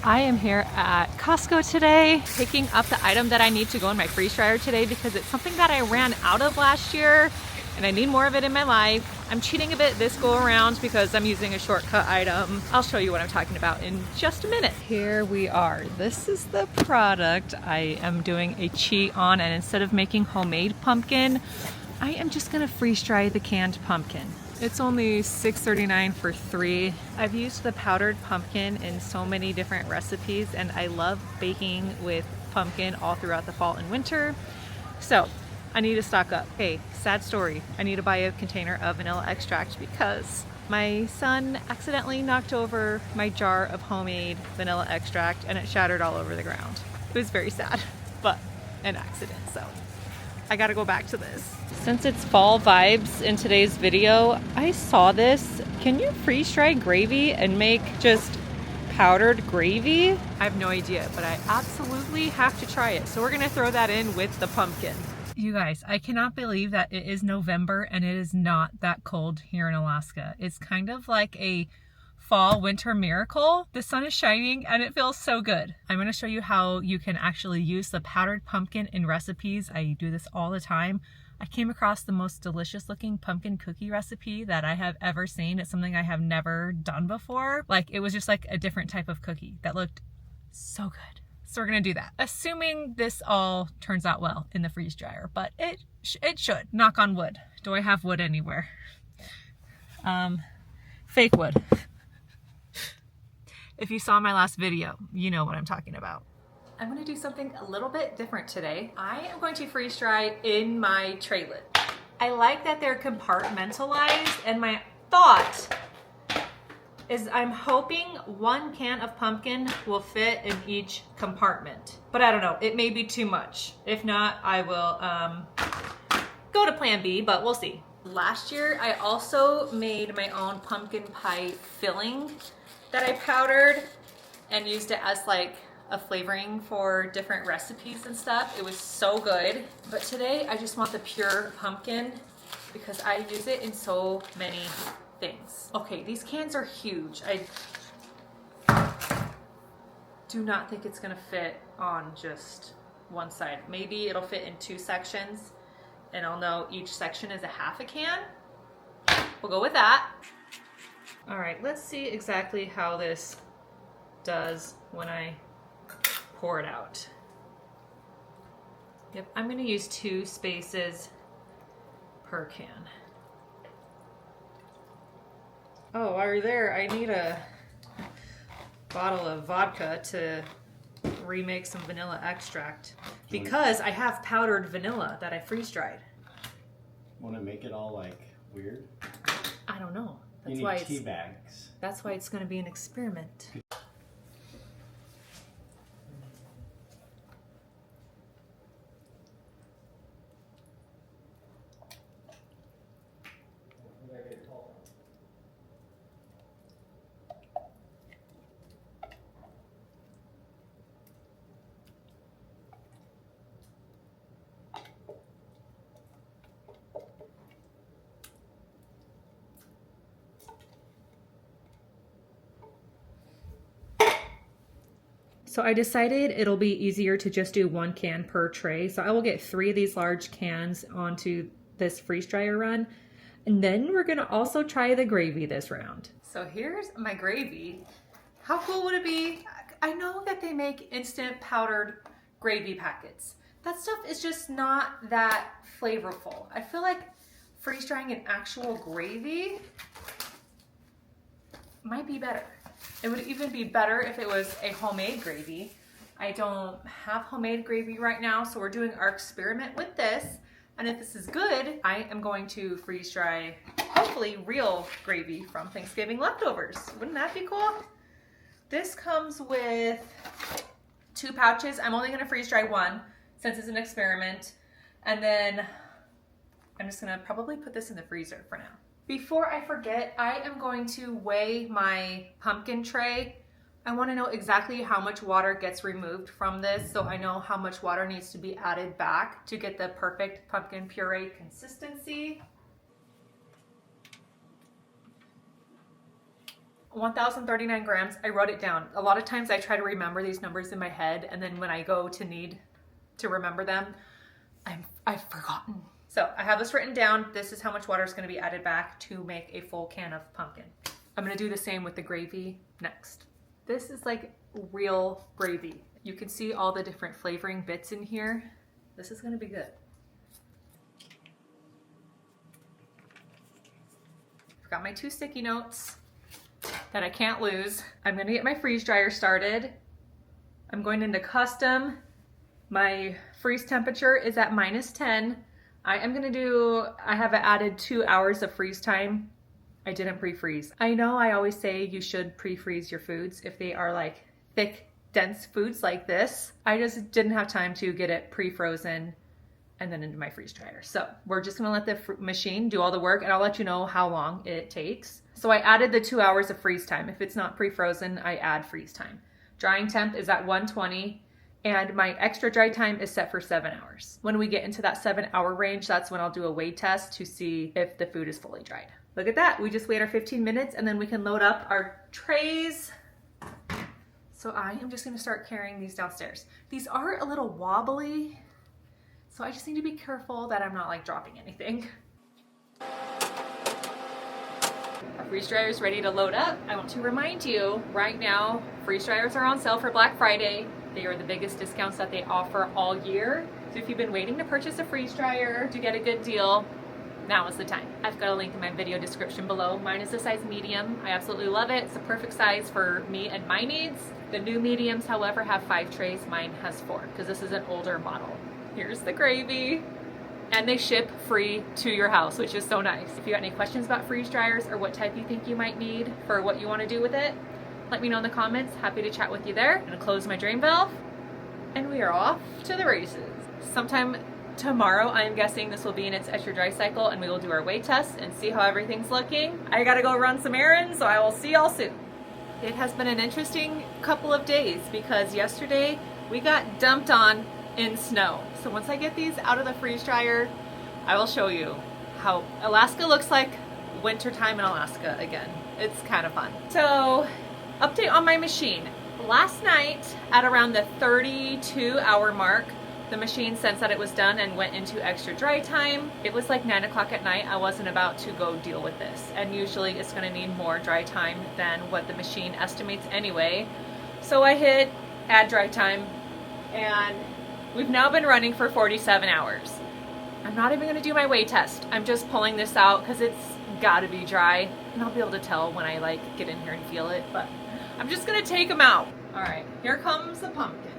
I am here at Costco today, picking up the item that I need to go in my freeze dryer today because it's something that I ran out of last year and I need more of it in my life. I'm cheating a bit this go around because I'm using a shortcut item. I'll show you what I'm talking about in just a minute. Here we are. This is the product I am doing a cheat on, and instead of making homemade pumpkin, I am just gonna freeze dry the canned pumpkin. It's only $6.39 for 3. I've used the powdered pumpkin in so many different recipes, and I love baking with pumpkin all throughout the fall and winter. So I need to stock up. Hey, sad story. I need to buy a container of vanilla extract because my son accidentally knocked over my jar of homemade vanilla extract and it shattered all over the ground. It was very sad, but an accident, so I gotta go back to this. Since it's fall vibes in today's video, I saw this. Can you freeze dry gravy and make just powdered gravy? I have no idea, but I absolutely have to try it. So we're gonna throw that in with the pumpkin. You guys, I cannot believe that it is November and it is not that cold here in Alaska. It's kind of like a fall winter miracle. The sun is shining and it feels so good. I'm going to show you how you can actually use the powdered pumpkin in recipes. I do this all the time. I came across the most delicious looking pumpkin cookie recipe that I have ever seen. It's something I have never done before. Like, it was just like a different type of cookie that looked so good. So we're gonna do that, assuming this all turns out well in the freeze dryer, but it should, knock on wood. Do I have wood anywhere? Fake wood. If you saw my last video, you know what I'm talking about. I'm gonna do something a little bit different today. I am going to freeze dry in my tray lid. I like that they're compartmentalized, and my thought is I'm hoping 1 can of pumpkin will fit in each compartment. But I don't know, it may be too much. If not, I will go to plan B, but we'll see. Last year, I also made my own pumpkin pie filling that I powdered and used it as like a flavoring for different recipes and stuff. It was so good. But today, I just want the pure pumpkin because I use it in so many things. Okay, these cans are huge. I do not think it's gonna fit on just one side. Maybe it'll fit in 2 sections and I'll know each section is a half a can. We'll go with that. All right, let's see exactly how this does when I pour it out. Yep, I'm gonna use 2 spaces per can. Oh, while you're there, I need a bottle of vodka to remake some vanilla extract because I have powdered vanilla that I freeze dried. Want to make it all like weird? I don't know. That's why tea bags. That's why it's going to be an experiment. So I decided it'll be easier to just do 1 can per tray. So I will get 3 of these large cans onto this freeze dryer run. And then we're gonna also try the gravy this round. So here's my gravy. How cool would it be? I know that they make instant powdered gravy packets. That stuff is just not that flavorful. I feel like freeze drying an actual gravy might be better. It would even be better if it was a homemade gravy. I don't have homemade gravy right now, so we're doing our experiment with this. And if this is good, I am going to freeze dry, hopefully, real gravy from Thanksgiving leftovers. Wouldn't that be cool? This comes with 2 pouches. I'm only gonna freeze dry 1 since it's an experiment. And then I'm just gonna probably put this in the freezer for now. Before I forget, I am going to weigh my pumpkin tray. I want to know exactly how much water gets removed from this so I know how much water needs to be added back to get the perfect pumpkin puree consistency. 1,039 grams. I wrote it down. A lot of times I try to remember these numbers in my head, and then when I go to need to remember them, I've forgotten. So I have this written down. This is how much water is going to be added back to make a full can of pumpkin. I'm going to do the same with the gravy next. This is like real gravy. You can see all the different flavoring bits in here. This is going to be good. Got my 2 sticky notes that I can't lose. I'm going to get my freeze dryer started. I'm going into custom. My freeze temperature is at -10. I have added 2 hours of freeze time. I didn't pre-freeze. I know I always say you should pre-freeze your foods if they are like thick, dense foods like this. I just didn't have time to get it pre-frozen and then into my freeze dryer. So we're just gonna let the machine do all the work, and I'll let you know how long it takes. So I added the 2 hours of freeze time. If it's not pre-frozen, I add freeze time. Drying temp is at 120. And my extra dry time is set for 7 hours. When we get into that 7-hour range, that's when I'll do a weigh test to see if the food is fully dried. Look at that. We just wait our 15 minutes and then we can load up our trays. So I am just gonna start carrying these downstairs. These are a little wobbly, so I just need to be careful that I'm not like dropping anything. Our freeze dryer is ready to load up. I want to remind you, right now, freeze dryers are on sale for Black Friday. They are the biggest discounts that they offer all year. So if you've been waiting to purchase a freeze dryer to get a good deal, now is the time. I've got a link in my video description below. Mine is a size medium. I absolutely love it. It's the perfect size for me and my needs. The new mediums, however, have 5 trays. Mine has 4 because this is an older model. Here's the gravy. And they ship free to your house, which is so nice. If you got any questions about freeze dryers or what type you think you might need for what you want to do with it, let me know in the comments. Happy to chat with you there. I'm gonna close my drain valve and we are off to the races. Sometime tomorrow, I'm guessing this will be in its extra dry cycle and we will do our weight test and see how everything's looking. I gotta go run some errands, so I will see y'all soon. It has been an interesting couple of days because yesterday we got dumped on in snow. So once I get these out of the freeze dryer, I will show you how Alaska looks like wintertime in Alaska again. It's kind of fun. So, update on my machine. Last night at around the 32-hour mark, the machine sensed that it was done and went into extra dry time. It was like 9 o'clock at night. I wasn't about to go deal with this. And usually it's gonna need more dry time than what the machine estimates anyway. So I hit add dry time and we've now been running for 47 hours. I'm not even gonna do my weigh test. I'm just pulling this out because it's gotta be dry and I'll be able to tell when I like get in here and feel it, but I'm just gonna take them out. All right, here comes the pumpkin.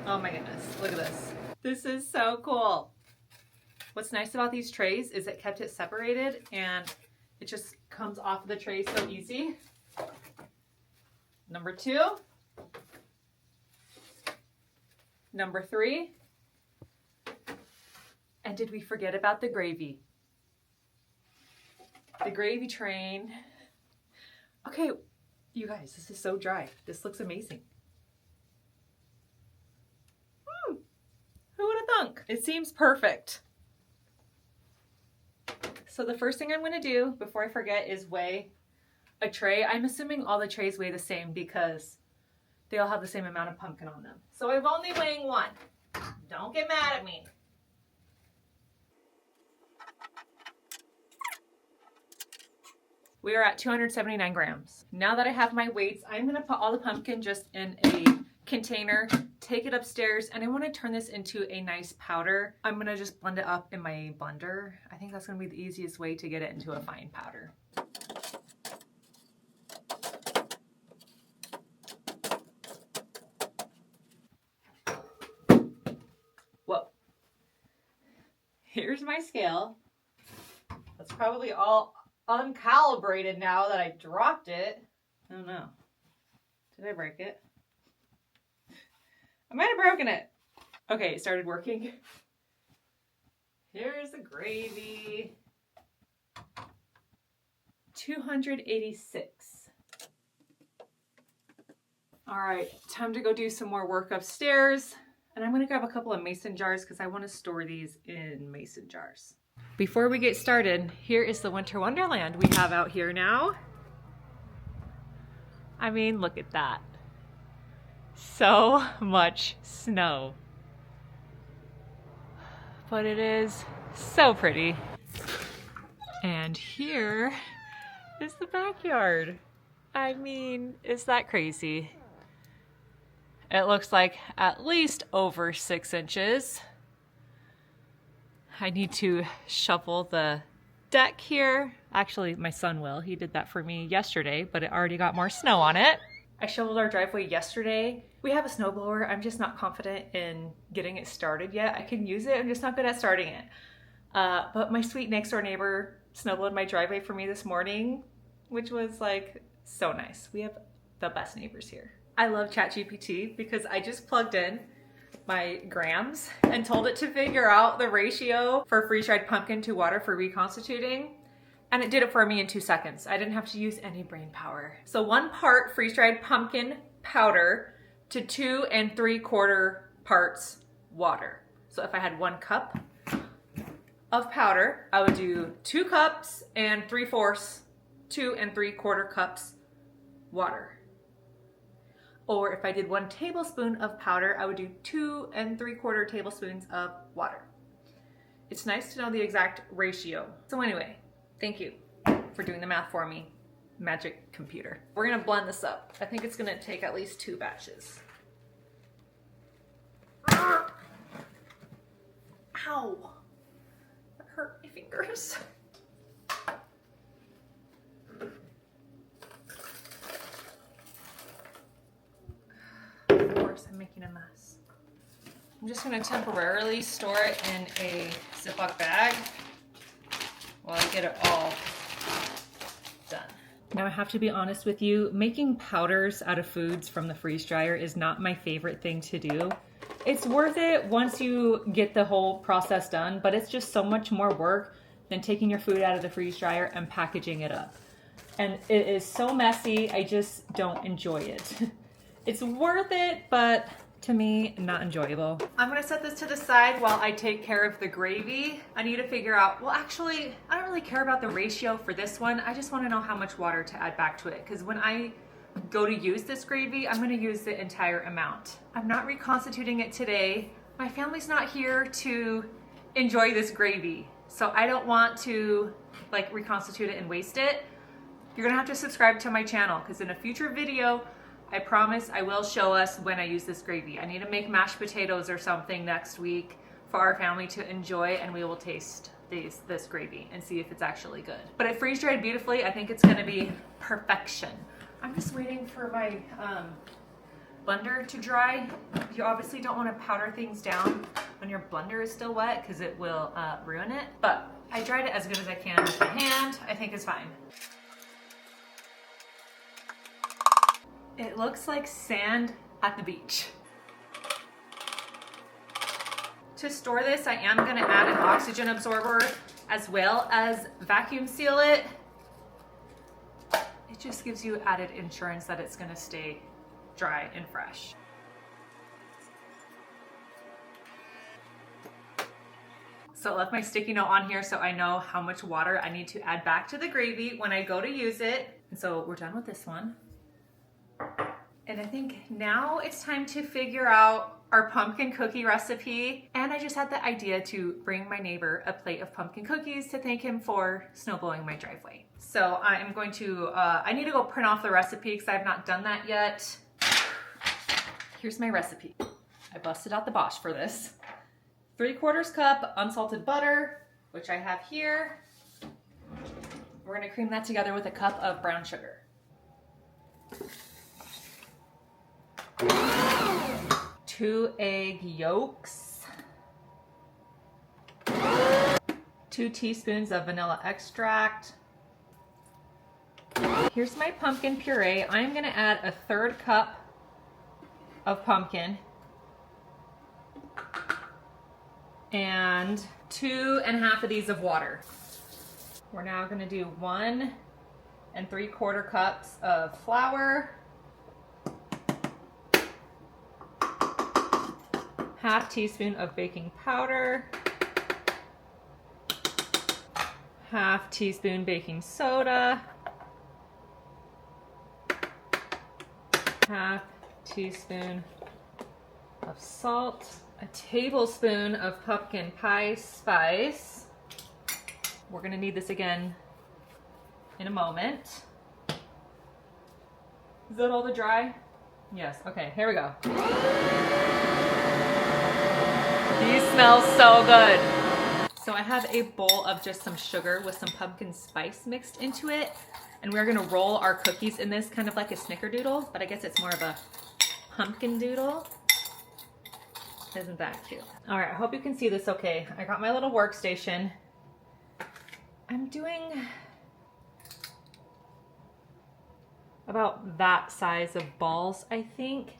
Oh my goodness, look at this. This is so cool. What's nice about these trays is it kept it separated and it just comes off of the tray so easy. Number 2. Number 3. And did we forget about the gravy? The gravy train. Okay, you guys, this is so dry. This looks amazing. Who would have thunk? It seems perfect. So the first thing I'm gonna do before I forget is weigh a tray. I'm assuming all the trays weigh the same because they all have the same amount of pumpkin on them. So I'm only weighing 1. Don't get mad at me. We are at 279 grams. Now that I have my weights, I'm gonna put all the pumpkin just in a container, take it upstairs, and I wanna turn this into a nice powder. I'm gonna just blend it up in my blender. I think that's gonna be the easiest way to get it into a fine powder. Whoa. Here's my scale. That's probably all uncalibrated now that I dropped it. I don't know. Did I break it? I might have broken it. Okay, it started working. Here's the gravy. 286. All right, time to go do some more work upstairs. And I'm gonna grab a couple of mason jars because I want to store these in mason jars. Before we get started, here is the winter wonderland we have out here now. I mean, look at that. So much snow. But it is so pretty. And here is the backyard. I mean, is that crazy? It looks like at least over 6 inches. I need to shovel the deck here. Actually, my son will. He did that for me yesterday, but it already got more snow on it. I shoveled our driveway yesterday. We have a snowblower. I'm just not confident in getting it started yet. I can use it. I'm just not good at starting it. But my sweet next door neighbor snowblowed my driveway for me this morning, which was like so nice. We have the best neighbors here. I love ChatGPT because I just plugged in my grams and told it to figure out the ratio for freeze-dried pumpkin to water for reconstituting. And it did it for me in 2 seconds. I didn't have to use any brain power. So 1 part freeze-dried pumpkin powder to 2 3/4 parts water. So if I had 1 cup of powder, I would do 2 cups and 3/4, 2 3/4 cups water. Or if I did 1 tablespoon of powder, I would do 2 3/4 tablespoons of water. It's nice to know the exact ratio. So anyway, thank you for doing the math for me, magic computer. We're gonna blend this up. I think it's gonna take at least 2 batches. Ow, that hurt my fingers. I'm making a mess. I'm just going to temporarily store it in a Ziploc bag while I get it all done. Now I have to be honest with you, making powders out of foods from the freeze dryer is not my favorite thing to do. It's worth it once you get the whole process done, but it's just so much more work than taking your food out of the freeze dryer and packaging it up. And it is so messy, I just don't enjoy it. It's worth it, but to me, not enjoyable. I'm gonna set this to the side while I take care of the gravy. I need to figure out, well actually, I don't really care about the ratio for this one. I just wanna know how much water to add back to it, because when I go to use this gravy, I'm gonna use the entire amount. I'm not reconstituting it today. My family's not here to enjoy this gravy, so I don't want to like reconstitute it and waste it. You're gonna have to subscribe to my channel, because in a future video, I promise I will show us when I use this gravy. I need to make mashed potatoes or something next week for our family to enjoy, and we will taste this gravy and see if it's actually good. But it freeze dried beautifully. I think it's gonna be perfection. I'm just waiting for my blender to dry. You obviously don't want to powder things down when your blender is still wet because it will ruin it. But I dried it as good as I can with my hand. I think it's fine. It looks like sand at the beach. To store this, I am gonna add an oxygen absorber as well as vacuum seal it. It just gives you added insurance that it's gonna stay dry and fresh. So I left my sticky note on here so I know how much water I need to add back to the gravy when I go to use it. And so we're done with this one. And I think now it's time to figure out our pumpkin cookie recipe. And I just had the idea to bring my neighbor a plate of pumpkin cookies to thank him for snowblowing my driveway. So I am going to, I need to go print off the recipe because I have not done that yet. Here's my recipe. I busted out the Bosch for this. 3/4 cup unsalted butter, which I have here. We're gonna cream that together with a cup of brown sugar. 2 egg yolks, 2 teaspoons of vanilla extract. Here's my pumpkin puree. I'm gonna add a 1/3 cup of pumpkin and 2 1/2 of these of water. We're now gonna do 1 3/4 cups of flour, 1/2 teaspoon of baking powder, 1/2 teaspoon baking soda, 1/2 teaspoon of salt, a tablespoon of pumpkin pie spice. We're gonna need this again in a moment. Is that all the dry? Yes, okay, here we go. These smell so good. So I have a bowl of just some sugar with some pumpkin spice mixed into it. And we're gonna roll our cookies in this kind of like a snickerdoodle, but I guess it's more of a pumpkin doodle. Isn't that cute? All right, I hope you can see this okay. I got my little workstation. I'm doing about that size of balls, I think.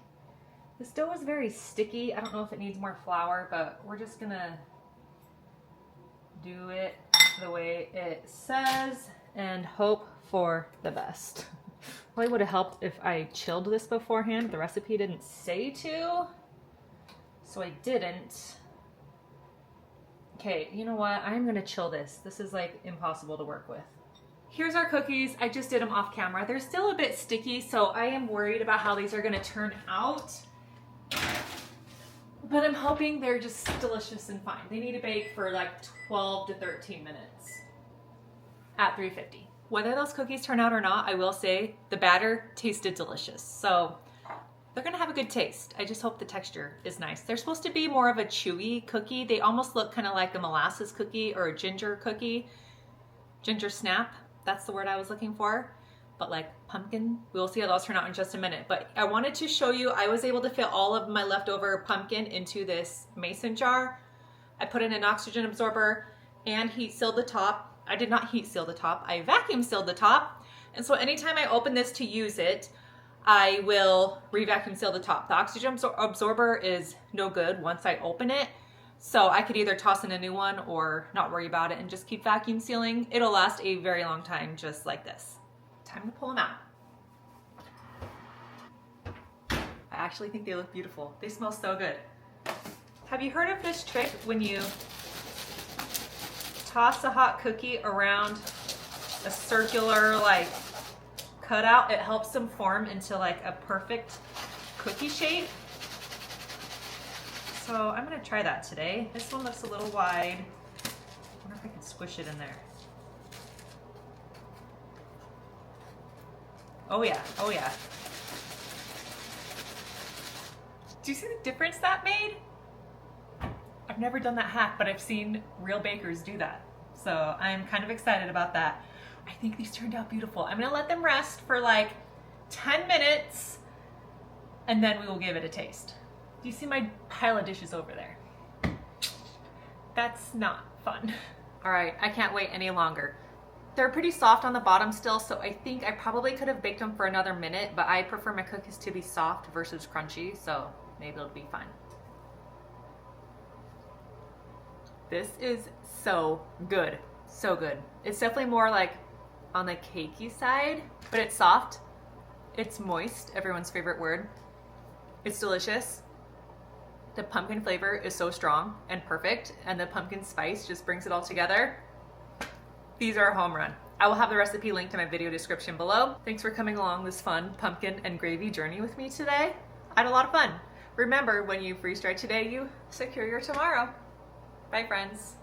This dough is very sticky. I don't know if it needs more flour, but we're just gonna do it the way it says and hope for the best. Probably would have helped if I chilled this beforehand. The recipe didn't say to, so I didn't. Okay, you know what? I'm gonna chill this. This is like impossible to work with. Here's our cookies. I just did them off camera. They're still a bit sticky, so I am worried about how these are gonna turn out. But I'm hoping they're just delicious and fine. They need to bake for like 12 to 13 minutes at 350. Whether those cookies turn out or not, I will say the batter tasted delicious. So they're gonna have a good taste. I just hope the texture is nice. They're supposed to be more of a chewy cookie. They almost look kind of like a molasses cookie or a ginger cookie. Ginger snap, that's the word I was looking for. But like pumpkin, we'll see how those turn out in just a minute. But I wanted to show you, I was able to fit all of my leftover pumpkin into this mason jar. I put in an oxygen absorber and heat sealed the top. I did not heat seal the top, I vacuum sealed the top. And so anytime I open this to use it, I will re-vacuum seal the top. The oxygen absorber is no good once I open it. So I could either toss in a new one or not worry about it and just keep vacuum sealing. It'll last a very long time just like this. Time to pull them out. I actually think they look beautiful. They smell so good. Have you heard of this trick when you toss a hot cookie around a circular like cutout? It helps them form into like a perfect cookie shape. So I'm gonna try that today. This one looks a little wide. I wonder if I can squish it in there. Oh yeah, oh yeah. Do you see the difference that made? I've never done that hack, but I've seen real bakers do that. So I'm kind of excited about that. I think these turned out beautiful. I'm gonna let them rest for like 10 minutes and then we will give it a taste. Do you see my pile of dishes over there? That's not fun. All right, I can't wait any longer. They're pretty soft on the bottom still, so I think I probably could have baked them for another minute, but I prefer my cookies to be soft versus crunchy, so maybe it'll be fine. This is so good, so good. It's definitely more like on the cakey side, but it's soft. It's moist, everyone's favorite word. It's delicious. The pumpkin flavor is so strong and perfect, and the pumpkin spice just brings it all together. These are a home run. I will have the recipe linked in my video description below. Thanks for coming along this fun pumpkin and gravy journey with me today. I had a lot of fun. Remember, when you freeze dry today, you secure your tomorrow. Bye, friends.